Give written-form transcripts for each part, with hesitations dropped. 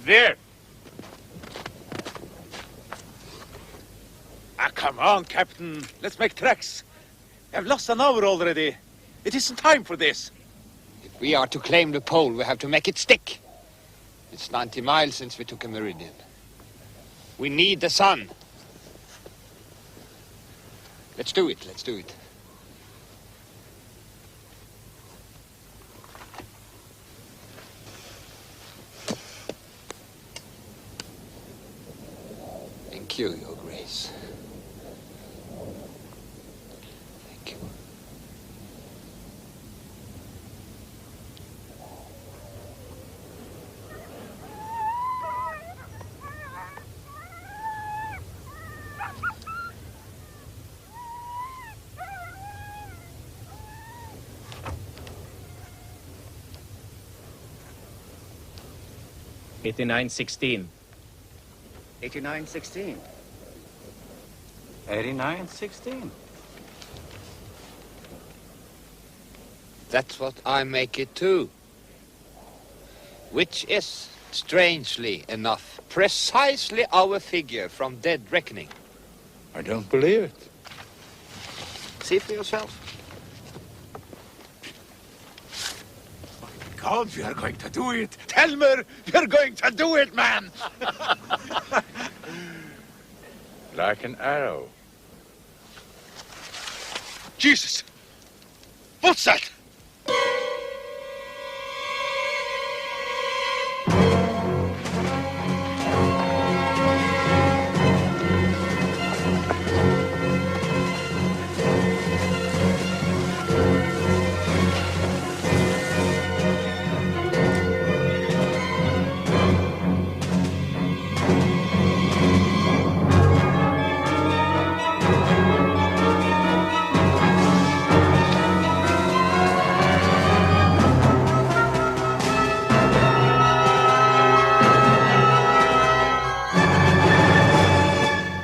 There! Come on, Captain. Let's make tracks. I've lost an hour already. It isn't time for this. If we are to claim the pole, we have to make it stick. It's 90 miles since we took a meridian. We need the sun. Let's do it, let's do it. Thank you, Your Grace. Thank you. $89.16. 89.16. 89.16. That's what I make it too. Which is, strangely enough, precisely our figure from Dead Reckoning. I don't believe it. See for yourself. God, we are going to do it. Telmer, we are going to do it, man. Like an arrow. Jesus. What's that?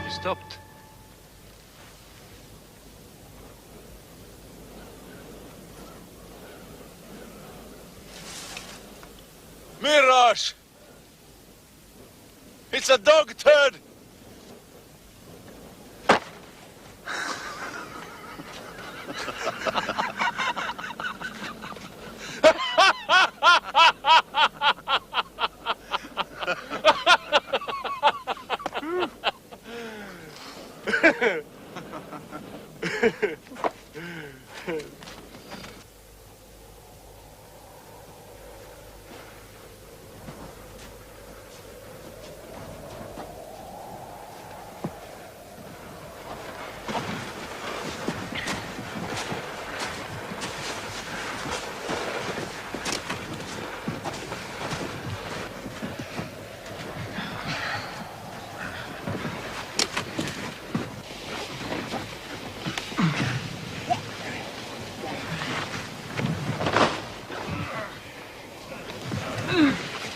Stopped. Mirage! It's a dog turd!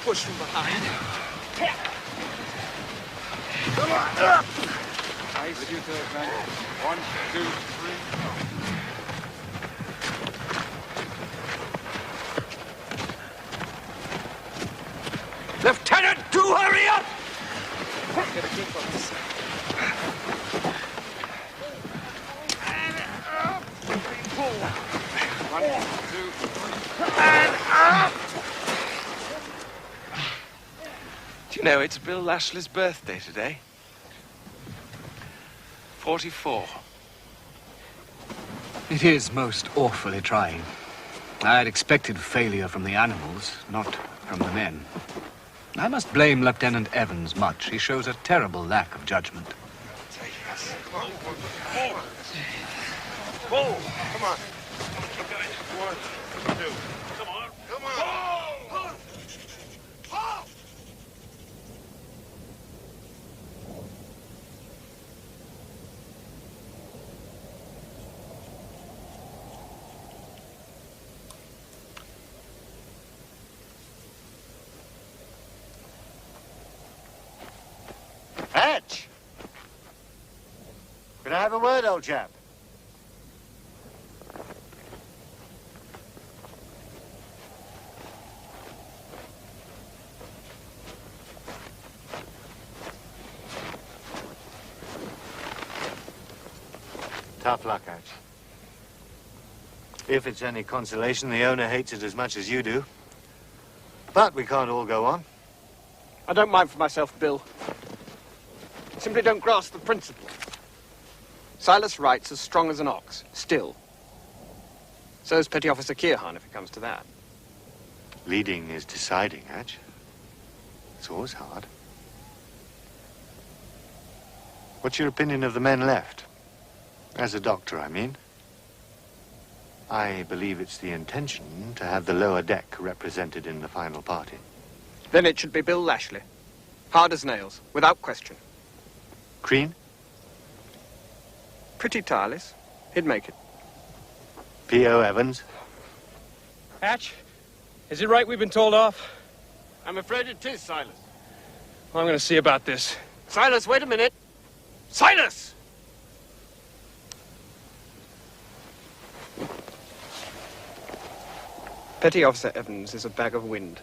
Push from behind. Nice. With you, man. 1, 2, 3. Lieutenant, do hurry up! Get a grip on this. One, two, and up! Do you know, it's Bill Lashley's birthday today. 44. It is most awfully trying. I had expected failure from the animals, not from the men. I must blame Lieutenant Evans much. He shows a terrible lack of judgment. Come on. Whoa! Come on. Keep going. 1, 2. Come on. Come on. Whoa! Whoa! Hatch! Can I have a word, old chap? Tough luck, Hatch. If it's any consolation, the owner hates it as much as you do. But we can't all go on. I don't mind for myself, Bill. Simply don't grasp the principle. Silas Wright's as strong as an ox, still. So's Petty Officer Kearhan, if it comes to that. Leading is deciding, Hatch. It's always hard. What's your opinion of the men left? As a doctor, I mean. I believe it's the intention to have the lower deck represented in the final party. Then it should be Bill Lashley. Hard as nails, without question. Crean? Pretty tireless. He'd make it. P.O. Evans? Hatch, is it right we've been told off? I'm afraid it is, Silas. Well, I'm going to see about this. Silas, wait a minute. Silas! Petty Officer Evans is a bag of wind.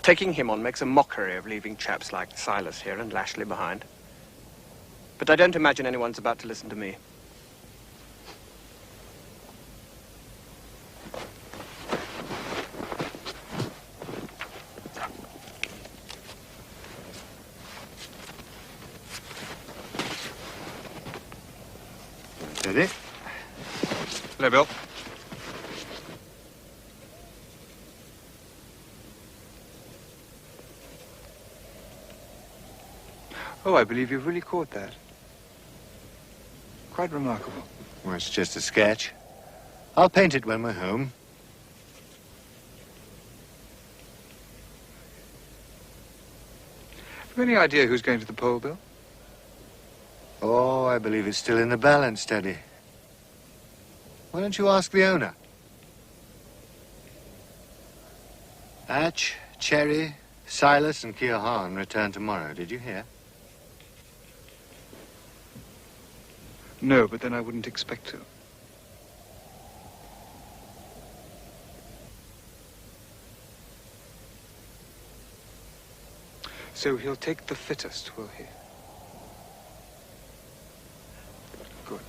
Taking him on makes a mockery of leaving chaps like Silas here and Lashley behind. But I don't imagine anyone's about to listen to me. Steady. Hello, Bill. Oh, I believe you've really caught that. Quite remarkable. Well, it's just a sketch. I'll paint it when we're home. Have you any idea who's going to the poll, Bill? Oh, I believe it's still in the balance, Steady. Why don't you ask the owner? Hatch, Cherry, Silas, and Kearhan return tomorrow. Did you hear? No, but then I wouldn't expect to. So he'll take the fittest, will he? Good.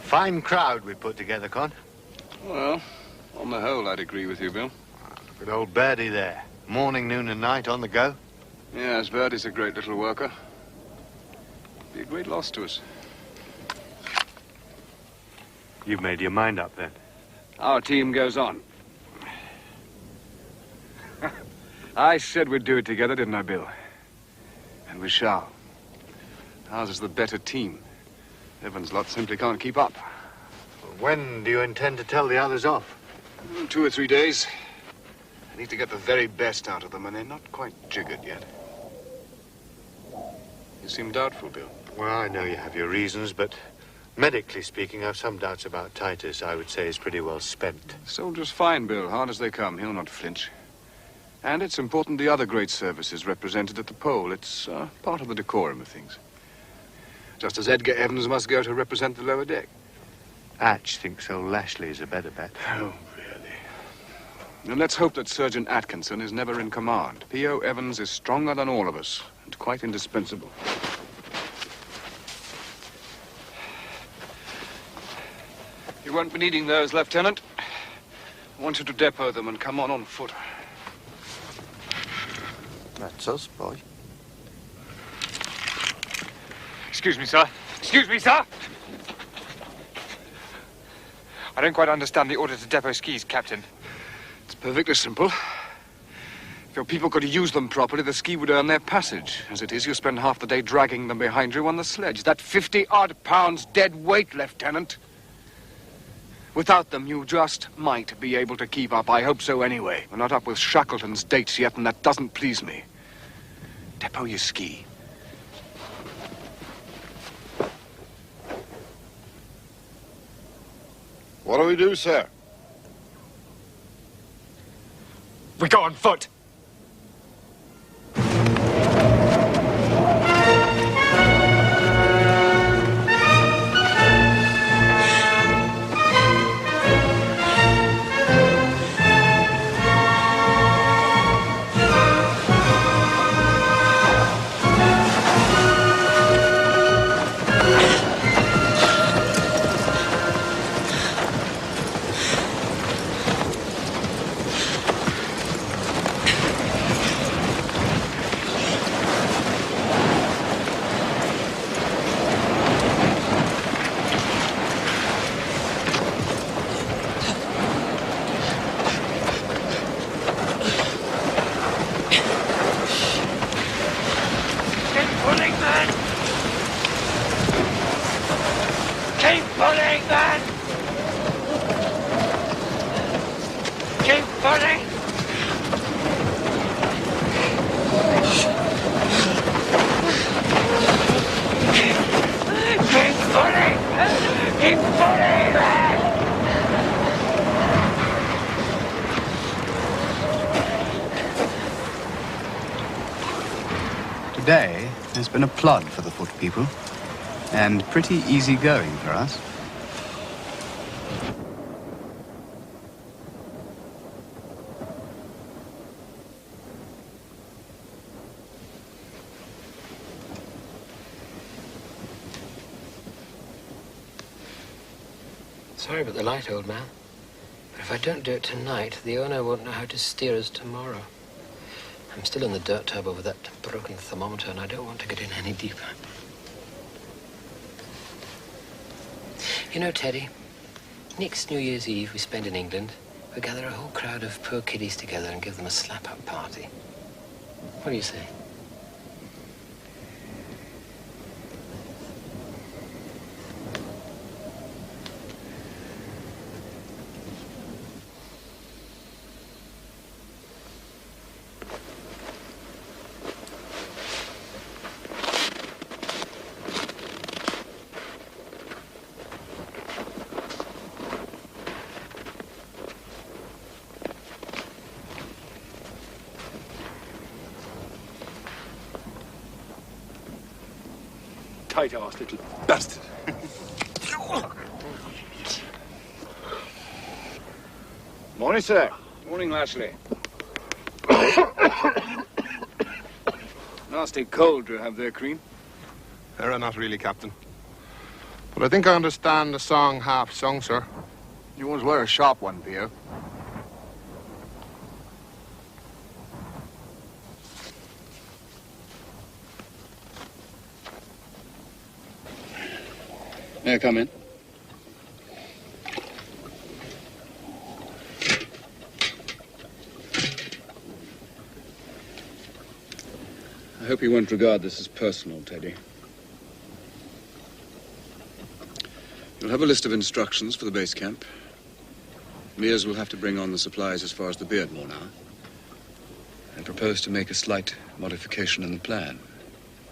Fine crowd we put together, Con. Well, on the whole, I'd agree with you, Bill. Good old Birdie there. Morning, noon, and night on the go. Yes, Birdie's a great little worker. Be a great loss to us. You've made your mind up, then? Our team goes on. I said we'd do it together, didn't I, Bill? And we shall. Ours is the better team. Evans' lot simply can't keep up. When do you intend to tell the others off? 2 or 3 days. I need to get the very best out of them, and they're not quite jiggered yet. You seem doubtful, Bill. Well, I know you have your reasons, but medically speaking, I've some doubts about Titus. I would say he's pretty well spent. Soldiers fine, Bill. Hard as they come. He'll not flinch. And it's important the other great service is represented at the pole. It's part of the decorum of things. Just as Edgar Evans must go to represent the lower deck. Atch thinks old Lashley's a better bet. Oh, really? And let's hope that Surgeon Atkinson is never in command. P.O. Evans is stronger than all of us, and quite indispensable. You won't be needing those, Lieutenant. I want you to depot them and come on foot. That's us, boy. Excuse me, sir. Excuse me, sir. I don't quite understand the order to depot skis, Captain. It's perfectly simple. If your people could use them properly, the ski would earn their passage. As it is, you spend half the day dragging them behind you on the sledge. That 50-odd pounds dead weight, Lieutenant. Without them, you just might be able to keep up. I hope so anyway. We're not up with Shackleton's dates yet, and that doesn't please me. Depot your ski. What do we do, sir? We go on foot. Today has been a plod for the foot people, and pretty easy going for us. Sorry about the light, old man. But if I don't do it tonight, the owner won't know how to steer us tomorrow. I'm still in the dirt tub over that broken thermometer, and I don't want to get in any deeper. You know, Teddy, next New Year's Eve we spend in England, we gather a whole crowd of poor kiddies together and give them a slap-up party. What do you say? Tight-ass little bastard. Morning, sir. Morning, Lashley. Nasty cold to have there, Crean. Not really, Captain. But I think I understand the song half sung, sir. You always were a sharp one, Pio. May I come in? I hope you won't regard this as personal, Teddy. You'll have a list of instructions for the base camp. Mears will have to bring on the supplies as far as the Beardmore now. I propose to make a slight modification in the plan.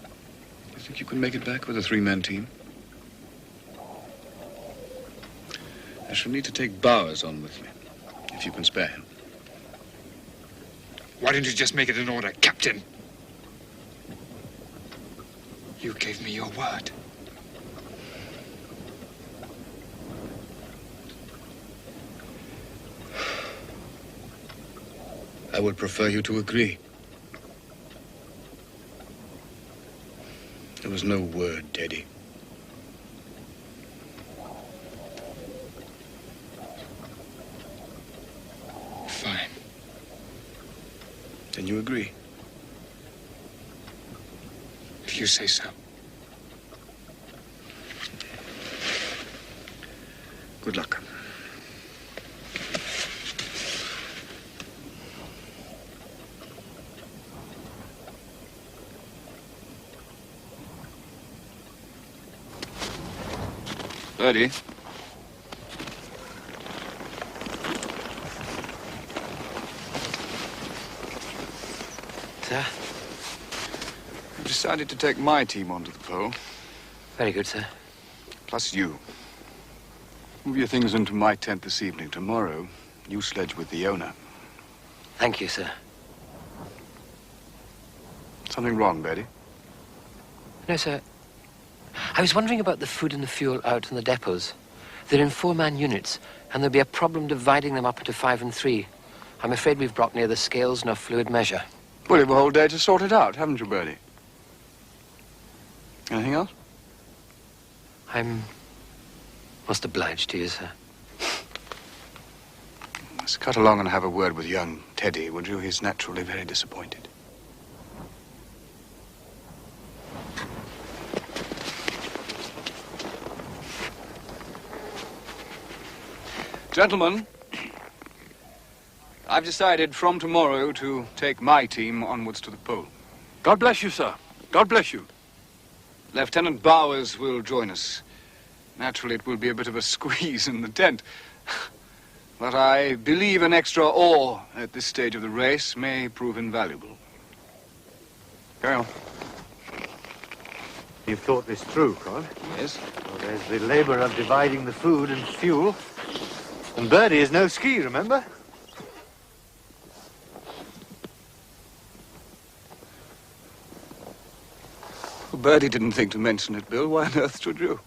Do you think you can make it back with a three-man team? I shall need to take Bowers on with me, if you can spare him. Why didn't you just make it an order, Captain? You gave me your word. I would prefer you to agree. There was no word, Teddy. Fine. Then you agree? If you say so. Good luck. Birdie. Sir? I've decided to take my team onto the pole. Very good, sir. Plus you. Move your things into my tent this evening. Tomorrow, you sledge with the owner. Thank you, sir. Something wrong, Birdie? No, sir. I was wondering about the food and the fuel out in the depots. They're in four-man units, and there'll be a problem dividing them up into 5 and 3. I'm afraid we've brought neither scales nor fluid measure. Well, you have a whole day to sort it out, haven't you, Birdie? Anything else? I'm most obliged to you, sir. Let's cut along and have a word with young Teddy, would you? He's naturally very disappointed. Gentlemen, I've decided from tomorrow to take my team onwards to the pole. God bless you, sir. God bless you. Lieutenant Bowers will join us. Naturally, it will be a bit of a squeeze in the tent. But I believe an extra oar at this stage of the race may prove invaluable. Carry on. You've thought this through, Cod? Yes. Well, there's the labor of dividing the food and fuel. And Birdie is no ski, remember? Well, Birdie didn't think to mention it, Bill. Why on earth should you?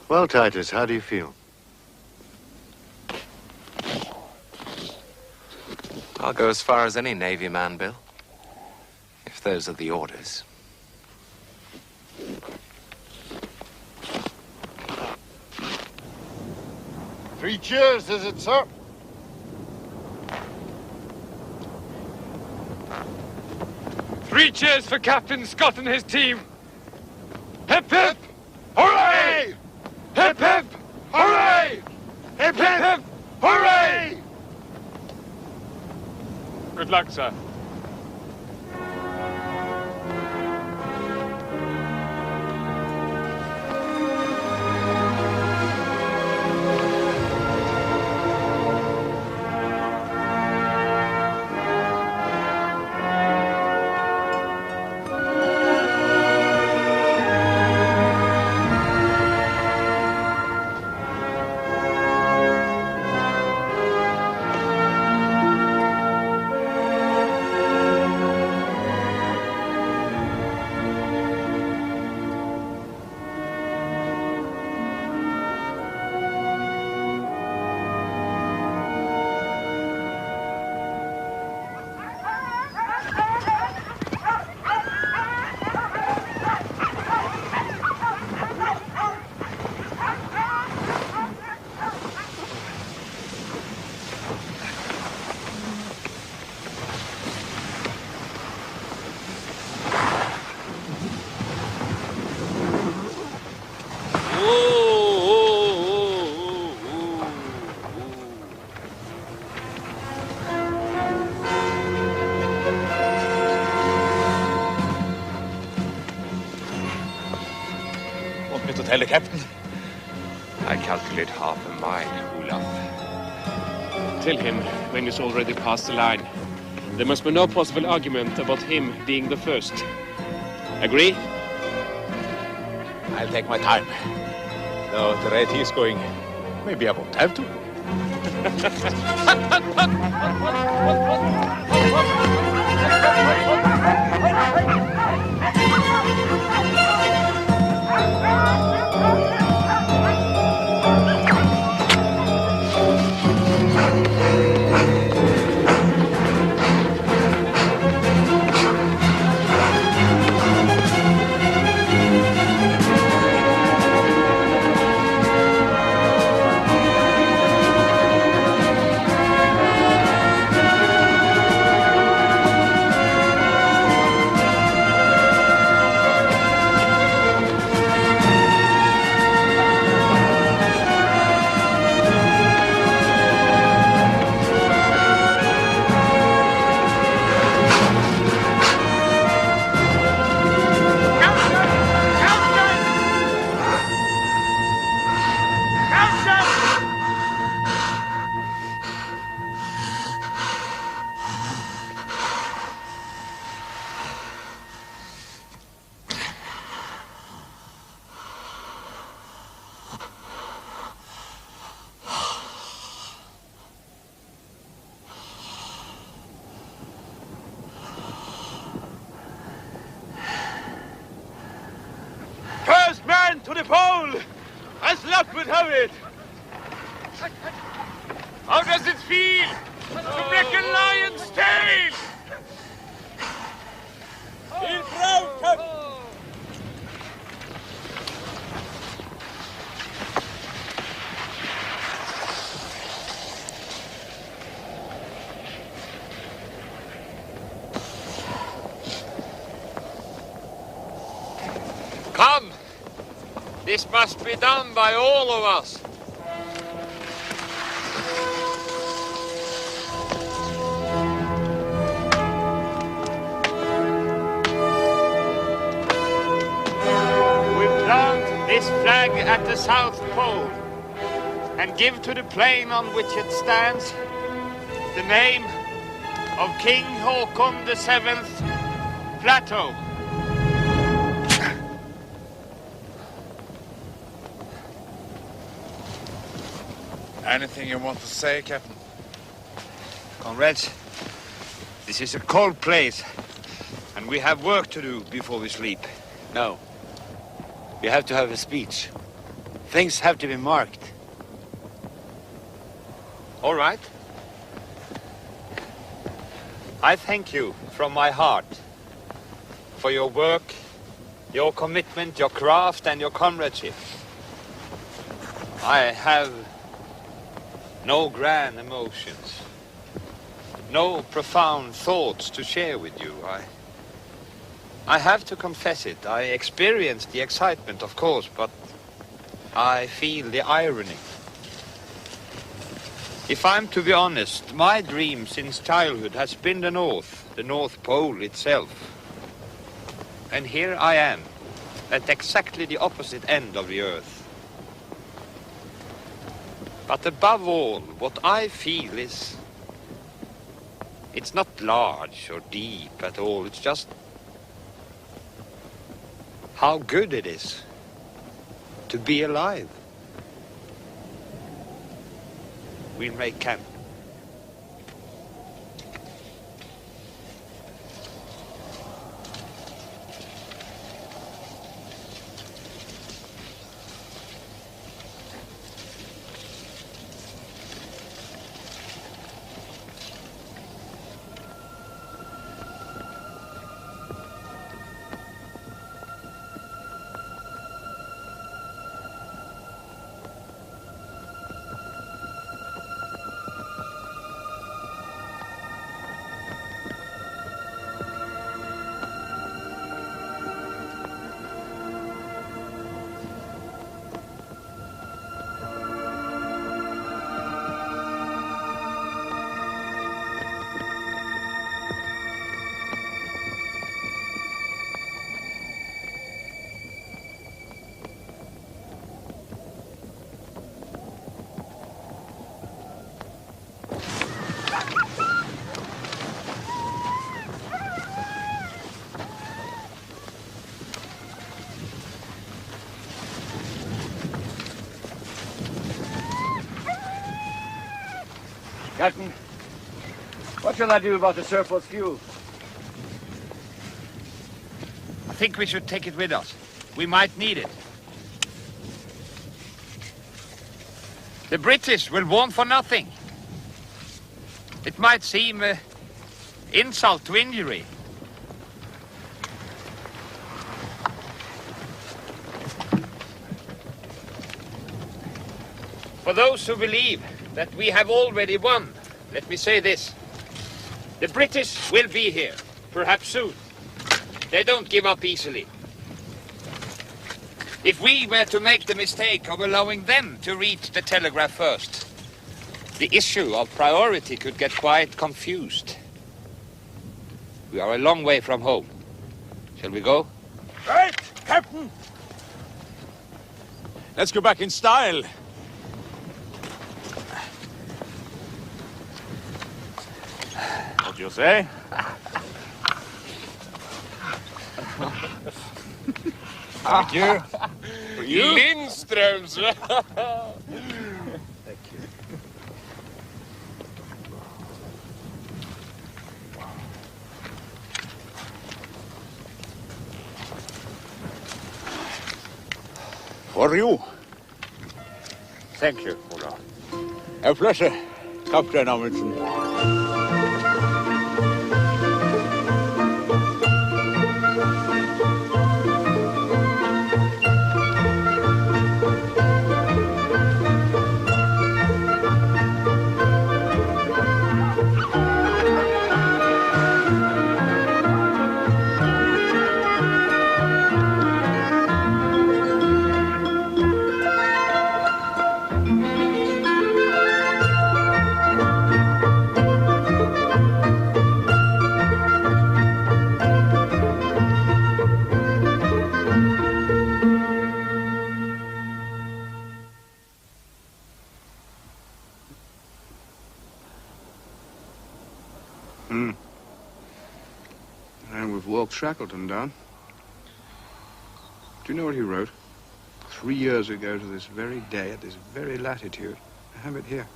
Well, Titus, how do you feel? I'll go as far as any Navy man, Bill. If those are the orders. 3 cheers, is it, sir? Three cheers for Captain Scott and his team. Hip, hip, Hooray! hip, hip, Hooray! Hip, hip! Hooray! Good luck, sir. Tell the captain. I calculate half a mile, Olaf. Tell him when he's already past the line. There must be no possible argument about him being the first. Agree? I'll take my time. Though at the rate he's going, maybe I won't have to. First man to the pole, as luck would have it. How does it feel to break a lion's tail? Feel proud, Captain. Come! This must be done by all of us. We plant this flag at the South Pole and give to the plain on which it stands the name of King Haakon VII's Plateau. Anything you want to say, Captain? Comrades, this is a cold place, and we have work to do before we sleep. No. You have to have a speech. Things have to be marked. All right. I thank you from my heart for your work, your commitment, your craft, and your comradeship. I have no grand emotions, no profound thoughts to share with you. I have to confess it. I experienced the excitement, of course, but I feel the irony. If I'm to be honest, my dream since childhood has been the North Pole itself. And here I am, at exactly the opposite end of the Earth. But above all, what I feel is, it's not large or deep at all, it's just how good it is to be alive. We'll make camp. Captain, what shall I do about the surplus fuel? I think we should take it with us. We might need it. The British will want for nothing. It might seem insult to injury. For those who believe that we have already won, let me say this. The British will be here, perhaps soon. They don't give up easily. If we were to make the mistake of allowing them to reach the telegraph first, the issue of priority could get quite confused. We are a long way from home. Shall we go? Right, Captain! Let's go back in style. What do you say? Thank you. For you? Lindströms! Thank you. For you. Thank you, Ola. A pleasure, Captain Amundsen. And we've walked Shackleton down. Do you know what he wrote? 3 years ago to this very day, at this very latitude. I have it here.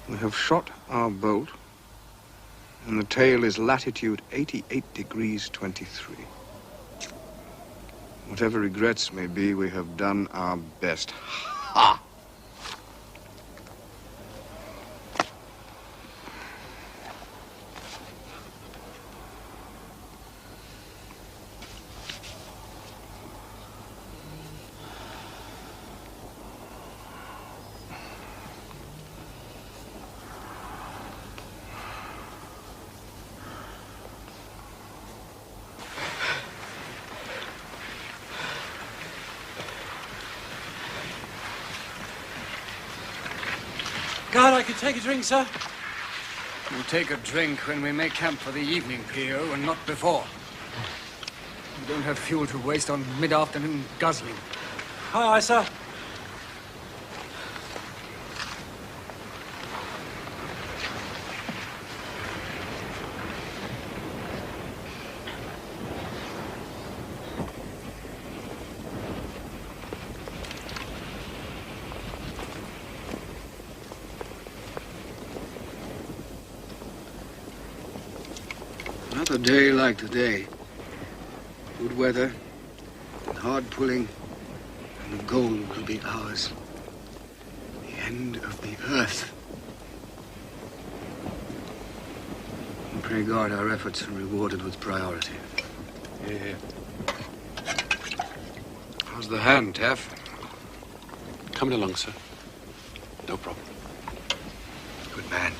We have shot our bolt, and the tail is latitude 88 degrees 23. Whatever regrets may be, we have done our best. Ha! God, I could take a drink, sir. We'll take a drink when we make camp for the evening, P.O., and not before. We don't have fuel to waste on mid-afternoon guzzling. Aye, aye, sir. Another day like today. Good weather, and hard pulling, and the goal will be ours. The end of the earth. And pray God our efforts are rewarded with priority. Yeah. How's the hand, Taff? Coming along, sir. No problem. Good man.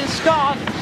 his scarf.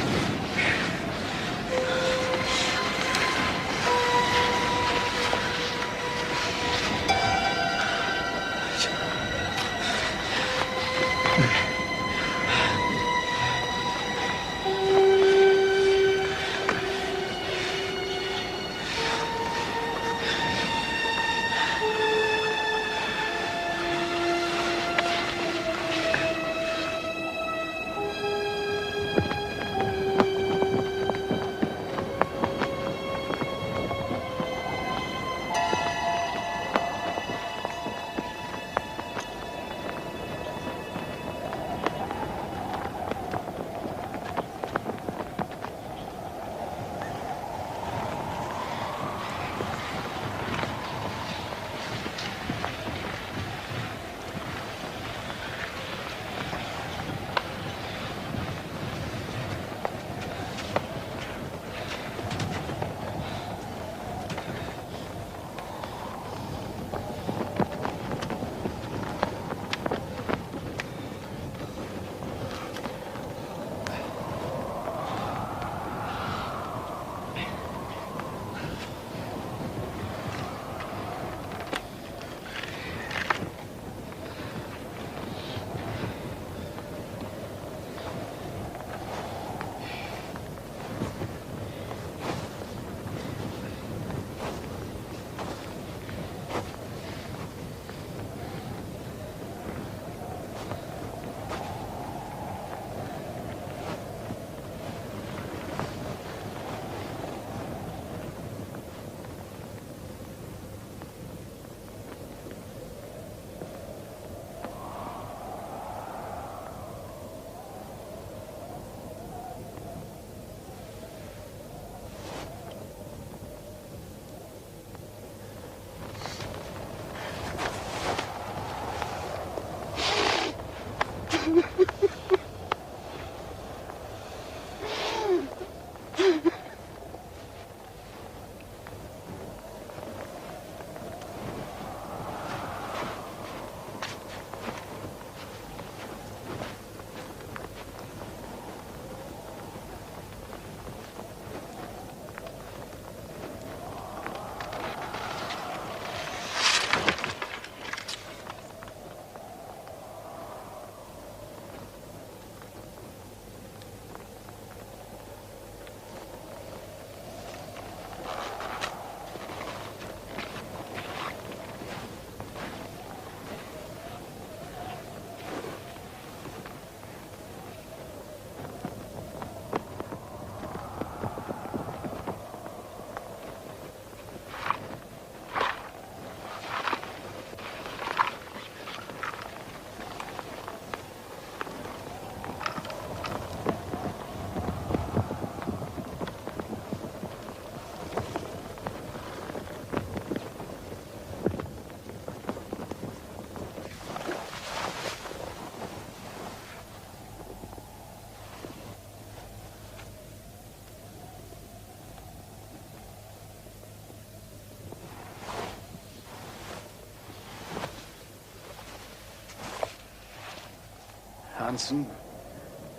Hansen,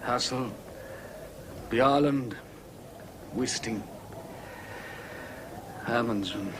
Hassel, Bjarland, Wisting, Amundsen.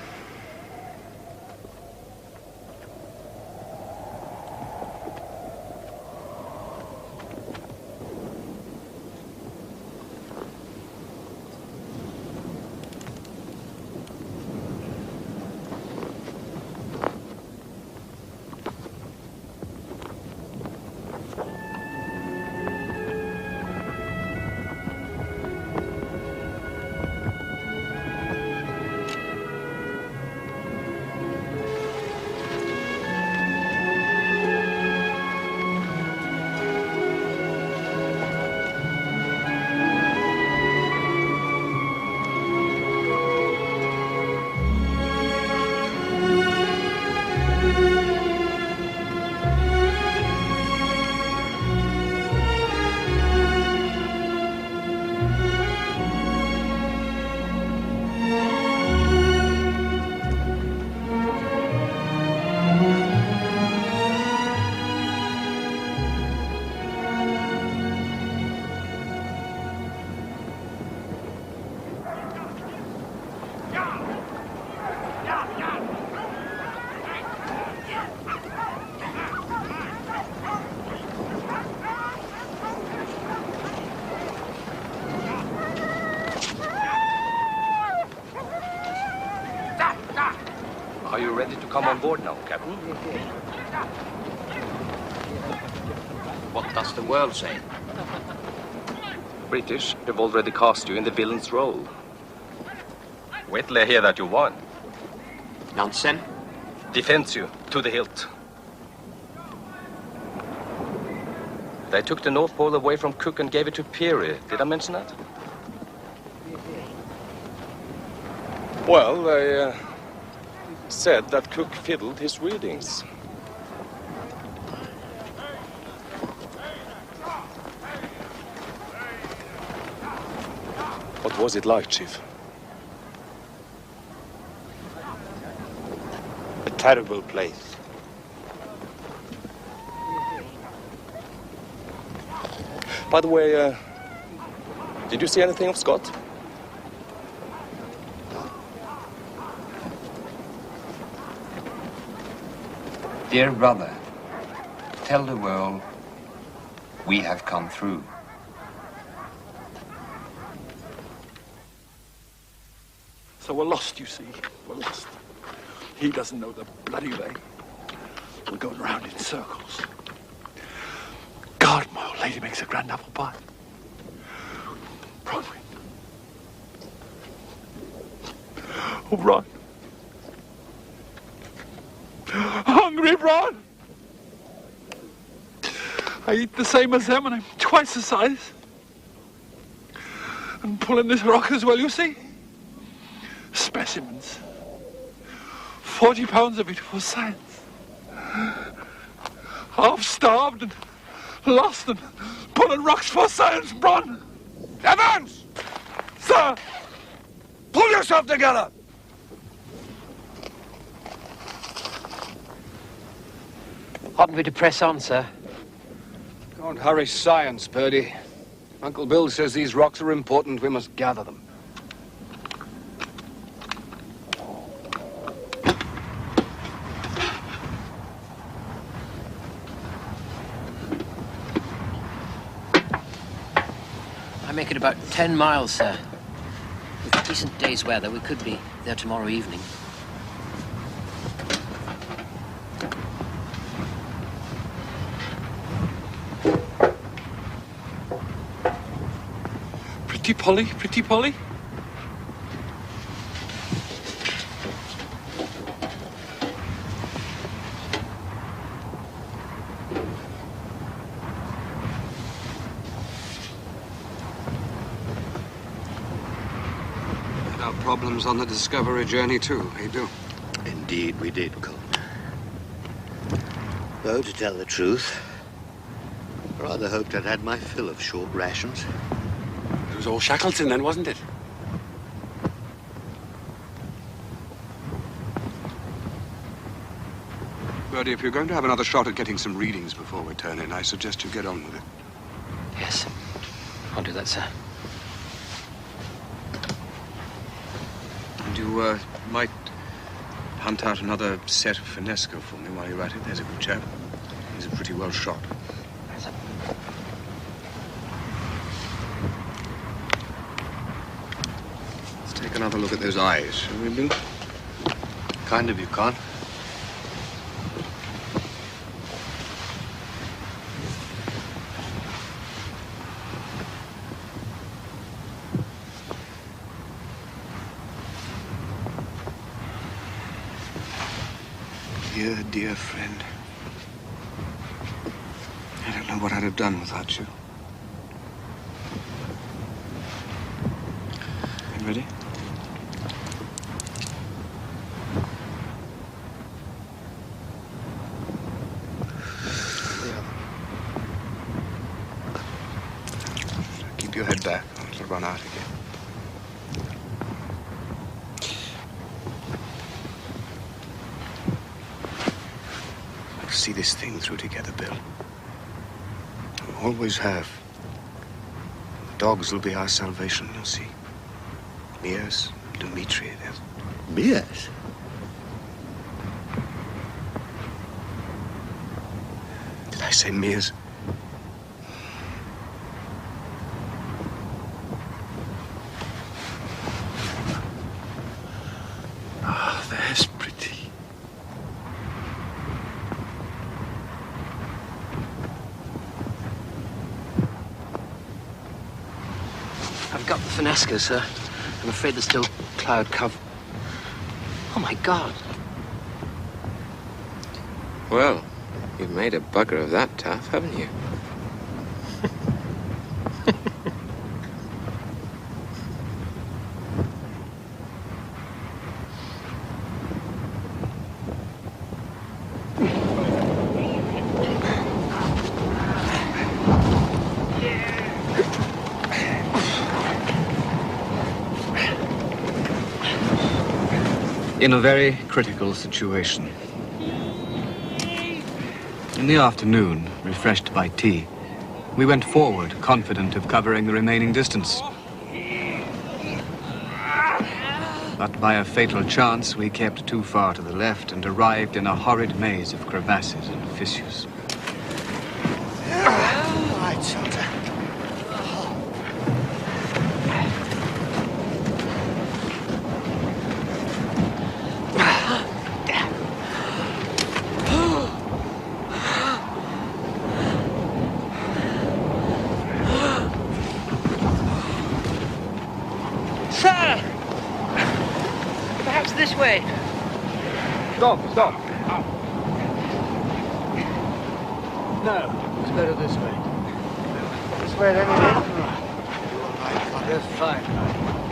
Are you ready to come on board now, Captain? What does the world say? British have already cast you in the villain's role. Wait till I hear that you won. Nonsense. Defends you to the hilt. They took the North Pole away from Cook and gave it to Peary. Did I mention that? Well, they said that Cook fiddled his readings. What was it like, Chief? A terrible place. By the way, did you see anything of Scott? Dear brother, tell the world we have come through. So we're lost, you see. We're lost. He doesn't know the bloody way. We're going round in circles. God, my old lady makes a grand apple pie. Bronwyn. Oh, Bron. Hungry, Bron. I eat the same as them and I'm twice the size. And pulling this rock as well, you see. Specimens. 40 pounds of it for science. Half starved and lost and pulling rocks for science, Bron. Evans! Sir! Pull yourself together! Oughtn't we to press on, sir? Don't hurry science, Purdy. Uncle Bill says these rocks are important. We must gather them. I make it about 10 miles, sir. With a decent day's weather, we could be there tomorrow evening. Pretty Polly, pretty Polly. Had our problems on the Discovery journey too, eh, Bill? Indeed we did, Colton. Though, to tell the truth, I rather hoped I'd had my fill of short rations. It was all Shackleton then, wasn't it? Birdie, if you're going to have another shot at getting some readings before we turn in, I suggest you get on with it. Yes, I'll do that, sir. And you might hunt out another set of Finesco for me while you're at it. There's a good chap. He's a pretty well shot. Let's take another look at those eyes, shall we, Bill? Kind of you, Con. Dear, dear friend. I don't know what I'd have done without you. You ready? Keep your head back, or it'll run out again. See this thing through together, Bill. We always have. The dogs will be our salvation, you'll see. Mias, Dmitri, Mias? Did I say Mias? Ah, there's pretty. Finasca, sir. I'm afraid there's still cloud cover. Oh, my God. Well, you've made a bugger of that tough, haven't you? In a very critical situation. In the afternoon, refreshed by tea, we went forward, confident of covering the remaining distance. But by a fatal chance, we kept too far to the left and arrived in a horrid maze of crevasses and fissures. Right, soldier. Sir! Perhaps this way. Stop. No, it's better this way. This way, then, that's fine.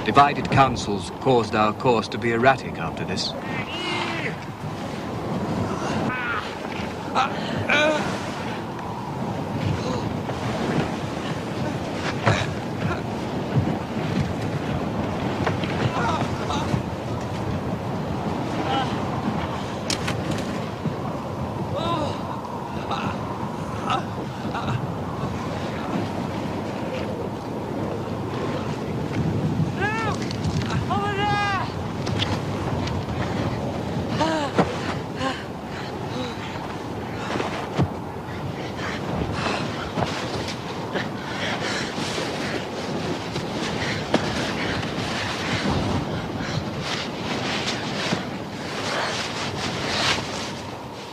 Divided counsels caused our course to be erratic after this.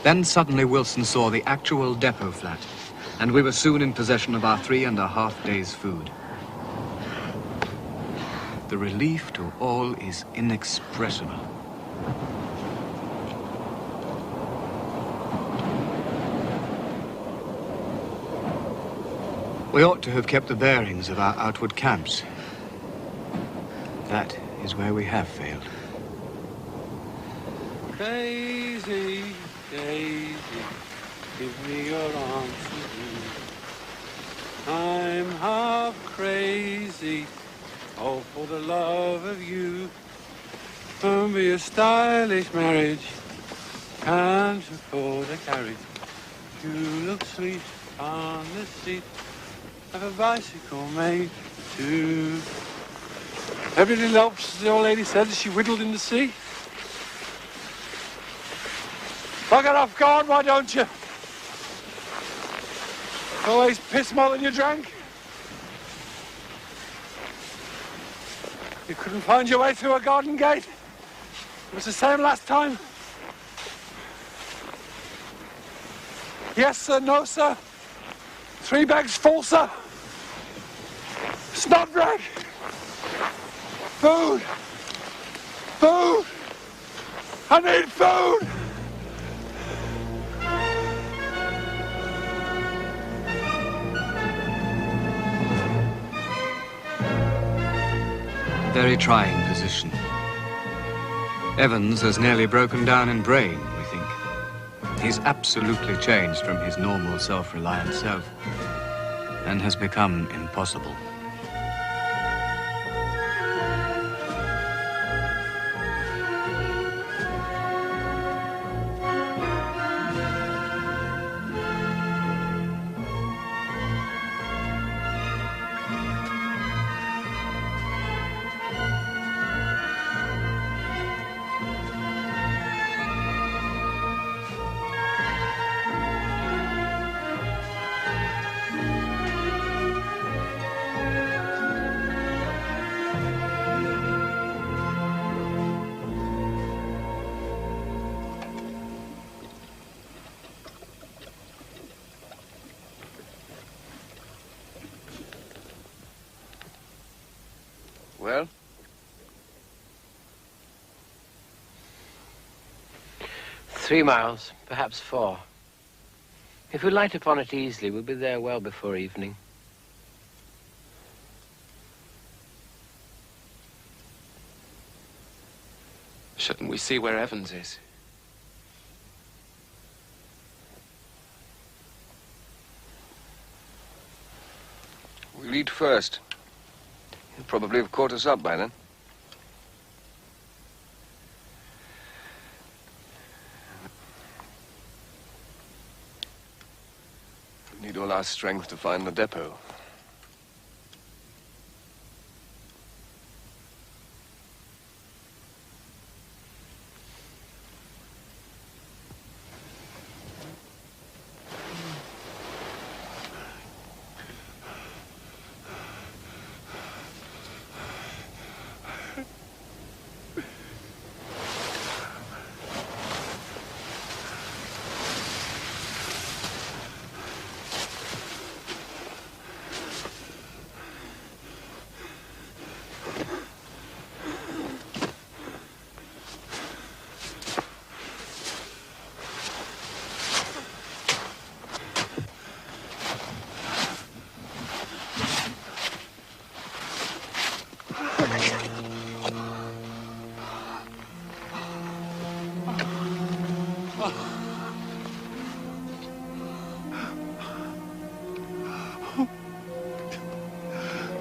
Then suddenly Wilson saw the actual depot flat, and we were soon in possession of our 3.5 days' food. The relief to all is inexpressible. We ought to have kept the bearings of our outward camps. That is where we have failed. Daisy, Daisy, give me your arms. I'm half crazy, oh, for the love of you. Won't be a stylish marriage, can't afford a carriage. You look sweet on the seat of a bicycle made too. Every little helps, as the old lady said as she whittled in the sea. Bugger off, God, why don't you? Always piss more than you drank. You couldn't find your way through a garden gate. It was the same last time. Yes, sir, no, sir. 3 bags full, sir. Snot rag. Food. Food. I need food. Very trying position. Evans has nearly broken down in brain, we think. He's absolutely changed from his normal self-reliant self and has become impossible. 3 miles, perhaps 4. If we light upon it easily, we'll be there well before evening. Shouldn't we see where Evans is? We'll eat first. He'll probably have caught us up by then. We need all our strength to find the depot.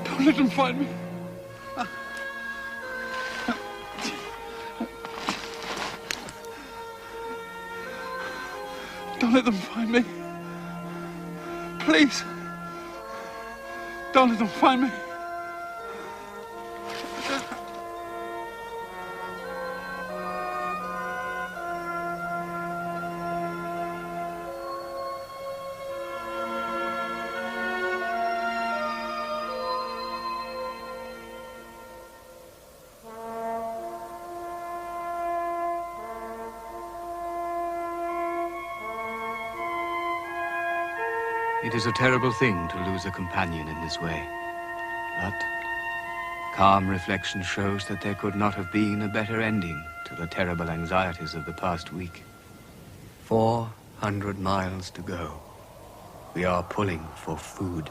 Don't let them find me. Don't let them find me. Please. Don't let them find me. It is a terrible thing to lose a companion in this way. But calm reflection shows that there could not have been a better ending to the terrible anxieties of the past week. 400 miles to go. We are pulling for food.